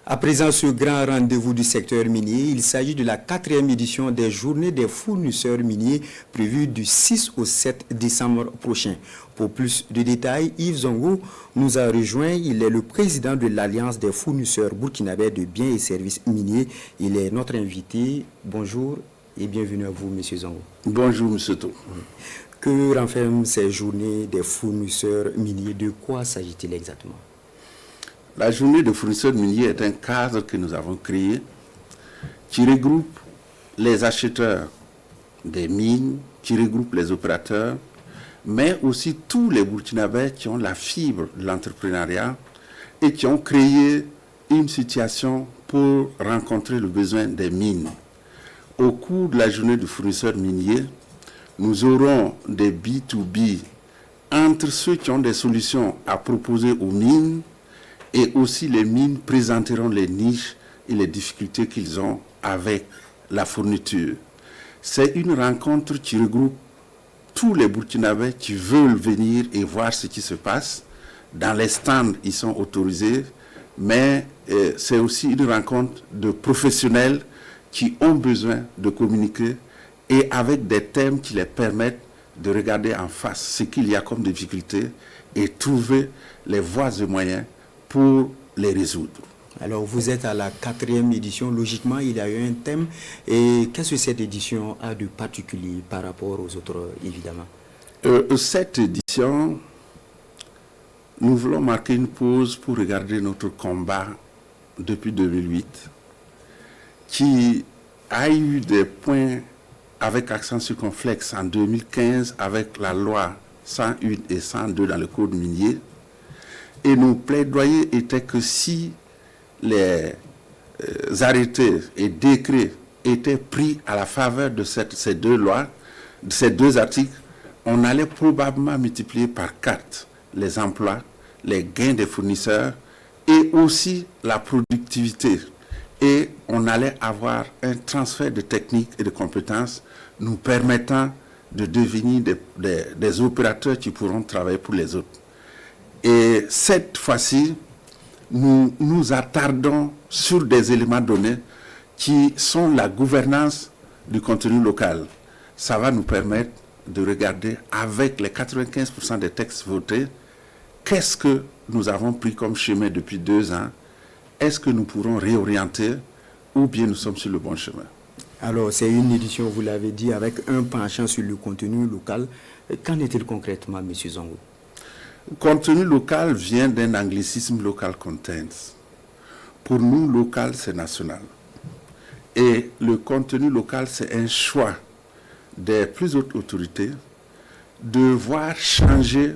À présent, ce grand rendez-vous du secteur minier, il s'agit de la 4e édition des Journées des fournisseurs miniers prévues du 6 au 7 décembre prochain. Pour plus de détails, Yves Zongo nous a rejoint. Il est le président de l'Alliance des fournisseurs burkinabés de biens et services miniers. Il est notre invité. Bonjour et bienvenue à vous, M. Zongo. Bonjour, M. To. Que renferment ces Journées des fournisseurs miniers? De quoi s'agit-il exactement? La journée de fournisseurs miniers est un cadre que nous avons créé qui regroupe les acheteurs des mines, qui regroupe les opérateurs, mais aussi tous les Burkinabés qui ont la fibre de l'entrepreneuriat et qui ont créé une situation pour rencontrer le besoin des mines. Au cours de la journée de fournisseurs miniers, nous aurons des B2B entre ceux qui ont des solutions à proposer aux mines, et aussi les mines présenteront les niches et les difficultés qu'ils ont avec la fourniture. C'est une rencontre qui regroupe tous les Burkinabés qui veulent venir et voir ce qui se passe. Dans les stands, ils sont autorisés, mais c'est aussi une rencontre de professionnels qui ont besoin de communiquer et avec des thèmes qui les permettent de regarder en face ce qu'il y a comme difficultés et trouver les voies et moyens pour les résoudre. Alors, vous êtes à la 4e édition. Logiquement, il y a eu un thème. Et qu'est-ce que cette édition a de particulier par rapport aux autres, évidemment? Cette édition, nous voulons marquer une pause pour regarder notre combat depuis 2008, qui a eu des points avec accent circonflexe en 2015 avec la loi 101 et 102 dans le code minier. Et nos plaidoyers étaient que si les arrêtés et décrets étaient pris à la faveur de ces deux lois, de ces deux articles, on allait probablement multiplier par 4 les emplois, les gains des fournisseurs et aussi la productivité. Et on allait avoir un transfert de techniques et de compétences nous permettant de devenir des opérateurs qui pourront travailler pour les autres. Et cette fois-ci, nous nous attardons sur des éléments donnés qui sont la gouvernance du contenu local. Ça va nous permettre de regarder avec les 95% des textes votés, qu'est-ce que nous avons pris comme chemin depuis 2 ans, est-ce que nous pourrons réorienter ou bien nous sommes sur le bon chemin. Alors, c'est une édition, vous l'avez dit, avec un penchant sur le contenu local. Qu'en est-il concrètement, M. Zongo? Contenu local vient d'un anglicisme, local content. Pour nous, local, c'est national. Et le contenu local, c'est un choix des plus hautes autorités de voir changer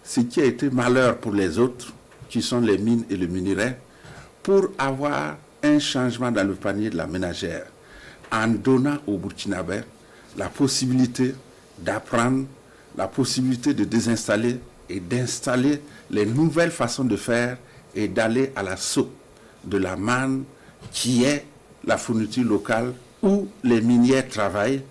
ce qui a été malheur pour les autres, qui sont les mines et le minerai, pour avoir un changement dans le panier de la ménagère, en donnant aux Burkinabés la possibilité d'apprendre, la possibilité de désinstaller et d'installer les nouvelles façons de faire et d'aller à la source de la manne qui est la fourniture locale où les miniers travaillent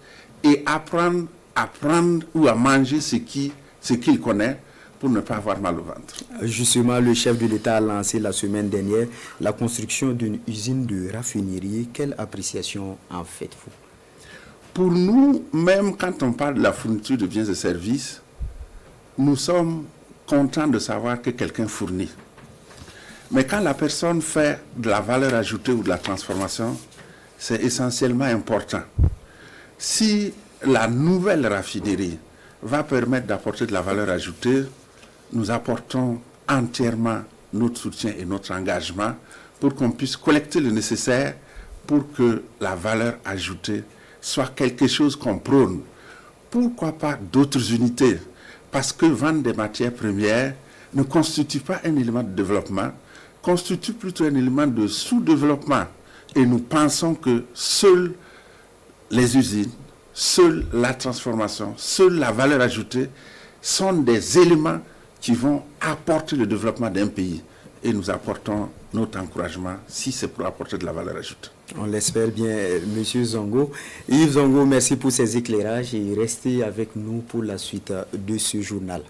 et apprendre à prendre ou à manger ce qu'ils connaissent pour ne pas avoir mal au ventre. Justement, le chef de l'État a lancé la semaine dernière la construction d'une usine de raffinerie. Quelle appréciation en faites-vous? Pour nous, même quand on parle de la fourniture de biens et services, nous sommes contents de savoir que quelqu'un fournit. Mais quand la personne fait de la valeur ajoutée ou de la transformation, c'est essentiellement important. Si la nouvelle raffinerie va permettre d'apporter de la valeur ajoutée, nous apportons entièrement notre soutien et notre engagement pour qu'on puisse collecter le nécessaire pour que la valeur ajoutée soit quelque chose qu'on prône. Pourquoi pas d'autres unités? Parce que vendre des matières premières ne constitue pas un élément de développement, constitue plutôt un élément de sous-développement. Et nous pensons que seules les usines, seule la transformation, seule la valeur ajoutée sont des éléments qui vont apporter le développement d'un pays. Et nous apportons notre encouragement si c'est pour apporter de la valeur ajoutée. On l'espère bien, M. Zongo. Yves Zongo, merci pour ces éclairages et restez avec nous pour la suite de ce journal.